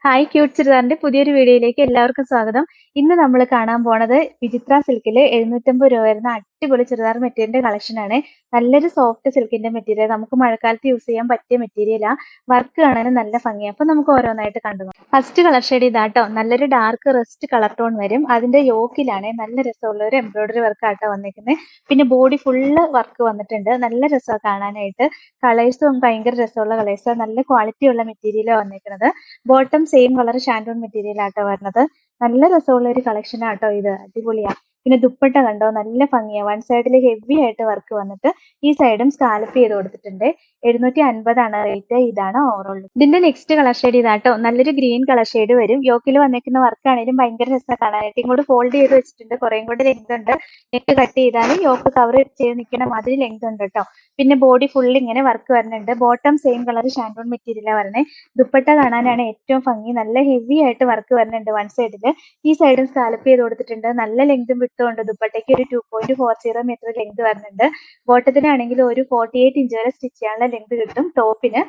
Hi cute ചുരിദാറിന്റെ പുതിയൊരു വീഡിയോയിലേക്ക് എല്ലാവർക്കും സ്വാഗതം. ഇന്ന് നമ്മൾ കാണാൻ പോണത് വിചിത്ര സിൽക്കിൽ 750 രൂപ വരുന്ന അടിപൊളി ചുരിദാർ മെറ്റീരിയലിന്റെ കളക്ഷൻ ആണ്. നല്ലൊരു സോഫ്റ്റ് സിൽക്കിന്റെ മെറ്റീരിയൽ, നമുക്ക് മഴക്കാലത്ത് യൂസ് ചെയ്യാൻ പറ്റിയ മെറ്റീരിയലാ. വർക്ക് കാണാനും നല്ല ഭംഗിയാണ്. അപ്പൊ നമുക്ക് ഓരോന്നായിട്ട് കണ്ടു നോക്കാം. ഫസ്റ്റ് കളർ ഷെയ്ഡ് ഇതാട്ടോ, നല്ലൊരു ഡാർക്ക് റസ്റ്റ് കളർ ടോൺ വരും. അതിന്റെ യോക്കിലാണ് നല്ല രസമുള്ള ഒരു എംബ്രോയിഡറി വർക്ക് ആട്ടോ വന്നിരിക്കുന്നത്. പിന്നെ ബോഡി ഫുള്ള് വർക്ക് വന്നിട്ടുണ്ട്. നല്ല രസമാണ് കാണാനായിട്ട്. കളേഴ്സും ഭയങ്കര രസമുള്ള കളേഴ്സ്, നല്ല ക്വാളിറ്റി ഉള്ള മെറ്റീരിയലാണ് വന്നിരിക്കുന്നത്. ബോട്ടം സെയിം കളർ ഷാൻഡോൺ മെറ്റീരിയൽ ആട്ടോ വരുന്നത്. നല്ല രസമുള്ള ഒരു കളക്ഷൻ ആട്ടോ ഇത്, അടിപൊളിയാ. പിന്നെ ദുപ്പട്ട കണ്ടോ, നല്ല ഭംഗിയാ. വൺ സൈഡിൽ ഹെവി ആയിട്ട് വർക്ക് വന്നിട്ട് ഈ സൈഡും സ്കാലപ്പ് ചെയ്ത് കൊടുത്തിട്ടുണ്ട്. 750 ആണ് റേറ്റ്. ഇതാണ് ഓവറോൾ. ഇതിന്റെ നെക്സ്റ്റ് കളർ ഷെയ്ഡ് ഇതാട്ടോ, നല്ലൊരു ഗ്രീൻ കളർ ഷെയ്ഡ് വരും. യോക്കിൽ വന്നിരിക്കുന്ന വർക്ക് ആണെങ്കിലും ഭയങ്കര രസമാണ് കാണാനായിട്ട്. ഇങ്ങോട്ട് ഫോൾഡ് ചെയ്ത് വെച്ചിട്ടുണ്ട്, കുറേം കൂടെ ലെങ്ത് ഉണ്ട്. നെക്ക് കട്ട് ചെയ്താലും യോക്ക് കവർ ചെയ്ത് നിൽക്കുന്ന മാതിരി ലെങ്ത് ഉണ്ട് കേട്ടോ. പിന്നെ ബോഡി ഫുൾ ഇങ്ങനെ വർക്ക് വരുന്നുണ്ട്. ബോട്ടം സെയിം കളർ ഷാൻഡോൺ മെറ്റീരിയലാണ് വരണേ. ദുപ്പട്ട കാണാനാണ് ഏറ്റവും ഭംഗി. നല്ല ഹെവി ആയിട്ട് വർക്ക് വരുന്നുണ്ട് വൺ സൈഡില്. ഈ സൈഡും സ്കാലപ്പ് ചെയ്ത് കൊടുത്തിട്ടുണ്ട്. നല്ല ലെങ്തും വിട്ടുകൊണ്ട് ദുപ്പട്ടയ്ക്ക് ഒരു 2.40 മീറ്റർ ലെങ്ത് വരുന്നുണ്ട്. ബോട്ടത്തിനാണെങ്കിൽ ഒരു 48 ഇഞ്ച് വരെ സ്റ്റിച്ച് ചെയ്യാനുള്ള ലെങ്ത് കിട്ടും. ടോപ്പിന്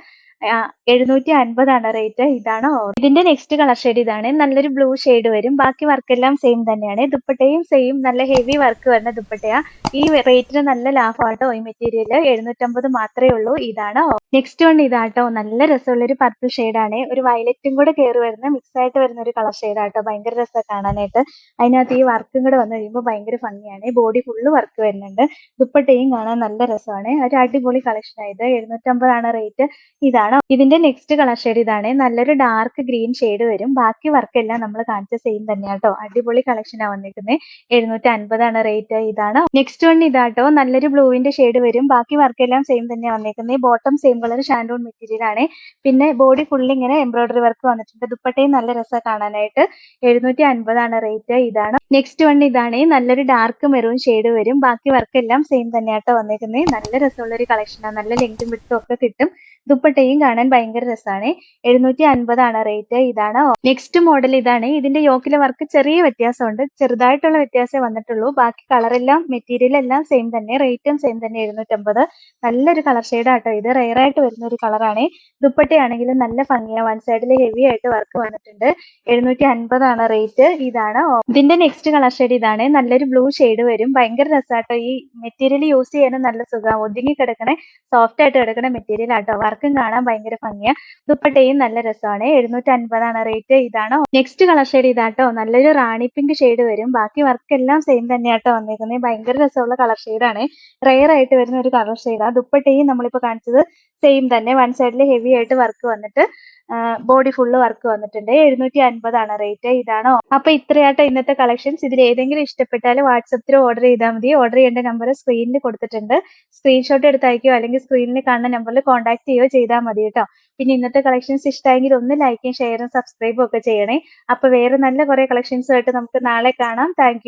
750 ആണ് റേറ്റ്. ഇതാണ് ഇതിന്റെ നെക്സ്റ്റ് കളർ ഷെയ്ഡ് ഇതാണ്. നല്ലൊരു ബ്ലൂ ഷെയ്ഡ് വരും. ബാക്കി വർക്ക് എല്ലാം സെയിം തന്നെയാണ്. ദുപ്പട്ടയും സെയിം നല്ല ഹെവി വർക്ക് വരുന്ന ദുപ്പട്ടയാ. ഈ റേറ്റിന് നല്ല ലാഭമാട്ടോ ഈ മെറ്റീരിയൽ. 750 മാത്രമേ ഉള്ളൂ. ഇതാണ് നെക്സ്റ്റ് വൺ ഇതാട്ടോ, നല്ല രസമുള്ള ഒരു പർപ്പിൾ ഷെയ്ഡാണ്. ഒരു വയലറ്റും കൂടെ കയറി വരുന്ന മിക്സ് ആയിട്ട് വരുന്ന ഒരു കളർ ഷെയ്ഡാട്ടോ. ഭയങ്കര രസമാണ് കാണാനായിട്ട്. അതിനകത്ത് ഈ വർക്കും കൂടെ വന്നു കഴിയുമ്പോൾ ഭയങ്കര ഭംഗിയാണ്. ബോഡി ഫുള്ള് വർക്ക് വരുന്നുണ്ട്. ദുപ്പട്ടയും കാണാൻ നല്ല രസമാണ്. ഒരു അടിപൊളി കളക്ഷൻ ആയത്. 750 ആണ് റേറ്റ്. ഇതാണ് ഇതിന്റെ നെക്സ്റ്റ് കളർ ഷെയ്ഡ് ഇതാണ്. നല്ലൊരു ഡാർക്ക് ഗ്രീൻ ഷെയ്ഡ് വരും. ബാക്കി വർക്ക് എല്ലാം നമ്മൾ കാണിച്ച സെയിം തന്നെയാട്ടോ. അടിപൊളി കളക്ഷനാണ് വന്നിരിക്കുന്നത്. 750 ആണ് റേറ്റ്. ഇതാണ് നെക്സ്റ്റ് വൺ ഇതാട്ടോ, നല്ലൊരു ബ്ലൂവിന്റെ ഷെയ്ഡ് വരും. ബാക്കി വർക്ക് എല്ലാം സെയിം തന്നെയാണ് വന്നിരിക്കുന്നത്. ബോട്ടം സെയിം കളർ ഷാൻഡോൺ മെറ്റീരിയൽ ആണ്. പിന്നെ ബോഡി ഫുള്ള് ഇങ്ങനെ എംബ്രോയിഡറി വർക്ക് വന്നിട്ടുണ്ട്. ദുപ്പട്ടയും നല്ല രസമാണ് കാണാനായിട്ട്. 750 ആണ് റേറ്റ്. ഇതാണ് നെക്സ്റ്റ് വൺ ഇതാണ്. നല്ലൊരു ഡാർക്ക് മെറൂൺ ഷെയ്ഡ് വരും. ബാക്കി വർക്ക് എല്ലാം സെയിം തന്നെയാട്ടോ വന്നിരിക്കുന്നത്. നല്ല രസമുള്ള ഒരു കളക്ഷനാണ്. നല്ല ലെങ്തും വിട്ടും ഒക്കെ കിട്ടും. ദുപ്പട്ടയും കാണാൻ ഭയങ്കര രസമാണ്. 750 ആണ് റേറ്റ്. ഇതാണ് നെക്സ്റ്റ് മോഡൽ ഇതാണ്. ഇതിന്റെ യോക്കിലെ വർക്ക് ചെറിയ വ്യത്യാസമുണ്ട്. ചെറുതായിട്ടുള്ള വ്യത്യാസമേ വന്നിട്ടുള്ളൂ. ബാക്കി കളറെല്ലാം മെറ്റീരിയൽ എല്ലാം സെയിം തന്നെ. റേറ്റും സെയിം തന്നെ. 750. നല്ലൊരു കളർ ഷെയ്ഡ് ആട്ടോ ഇത്. റെയർ ആയിട്ട് വരുന്ന ഒരു കളറാണ്. ദുപ്പട്ടയാണെങ്കിലും നല്ല ഭംഗിയാണ്. വൺ സൈഡിൽ ഹെവി ആയിട്ട് വർക്ക് വന്നിട്ടുണ്ട്. 750 ആണ് റേറ്റ്. ഇതാണ് ഇതിന്റെ നെക്സ്റ്റ് കളർ ഷെയ്ഡ് ഇതാണ്. നല്ലൊരു ബ്ലൂ ഷെയ്ഡ് വരും. ഭയങ്കര രസമാട്ടോ. ഈ മെറ്റീരിയൽ യൂസ് ചെയ്യാനും നല്ല സുഖമാണ്. ഒതുങ്ങി കിടക്കണേ, സോഫ്റ്റ് ആയിട്ട് കിടക്കണ മെറ്റീരിയൽ ആട്ടോ. വർക്കും കാണാൻ ഭയങ്കര ഭംഗിയാ. ദുപ്പട്ടയും നല്ല രസമാണ്. 750 ആണ് റേറ്റ്. ഇതാണ് നെക്സ്റ്റ് കളർ ഷെയ്ഡ് ഇതാട്ടോ. നല്ലൊരു റാണി പിങ്ക് ഷെയ്ഡ് വരും. ബാക്കി വർക്ക് എല്ലാം സെയിം തന്നെയാട്ടോ വന്നിരിക്കുന്നത്. ഭയങ്കര രസമുള്ള കളർ ഷെയ്ഡാണ്. റെയർ ആയിട്ട് വരുന്ന ഒരു കളർ ഷെയ്ഡാണ്. ദുപ്പട്ടയും നമ്മളിപ്പോ കാണിച്ചത് സെയിം തന്നെ. വൺ സൈഡിൽ ഹെവി ആയിട്ട് വർക്ക് വന്നിട്ട് ബോഡി ഫുള്ള് വർക്ക് വന്നിട്ടുണ്ട്. 750 ആണ് റേറ്റ്. ഇതാണോ അപ്പൊ ഇത്രയാട്ടോ ഇന്നത്തെ കളക്ഷൻസ്. ഇതിൽ ഏതെങ്കിലും ഇഷ്ടപ്പെട്ടാൽ വാട്സപ്പിൽ ഓർഡർ ചെയ്താൽ മതി. ഓർഡർ ചെയ്യേണ്ട നമ്പർ സ്ക്രീനിൽ കൊടുത്തിട്ടുണ്ട്. സ്ക്രീൻഷോട്ട് എടുത്ത് അയക്കുകയോ അല്ലെങ്കിൽ സ്ക്രീനിൽ കാണുന്ന നമ്പറിൽ കോൺടാക്ട് ചെയ്യുകയോ ചെയ്താൽ മതി കേട്ടോ. പിന്നെ ഇന്നത്തെ കളക്ഷൻസ് ഇഷ്ടമായെങ്കിൽ ഒന്ന് ലൈക്കും ഷെയറും സബ്സ്ക്രൈബും ഒക്കെ ചെയ്യണേ. അപ്പൊ വേറെ നല്ല കുറെ കളക്ഷൻസുമായിട്ട് നമുക്ക് നാളെ കാണാം. Thank you.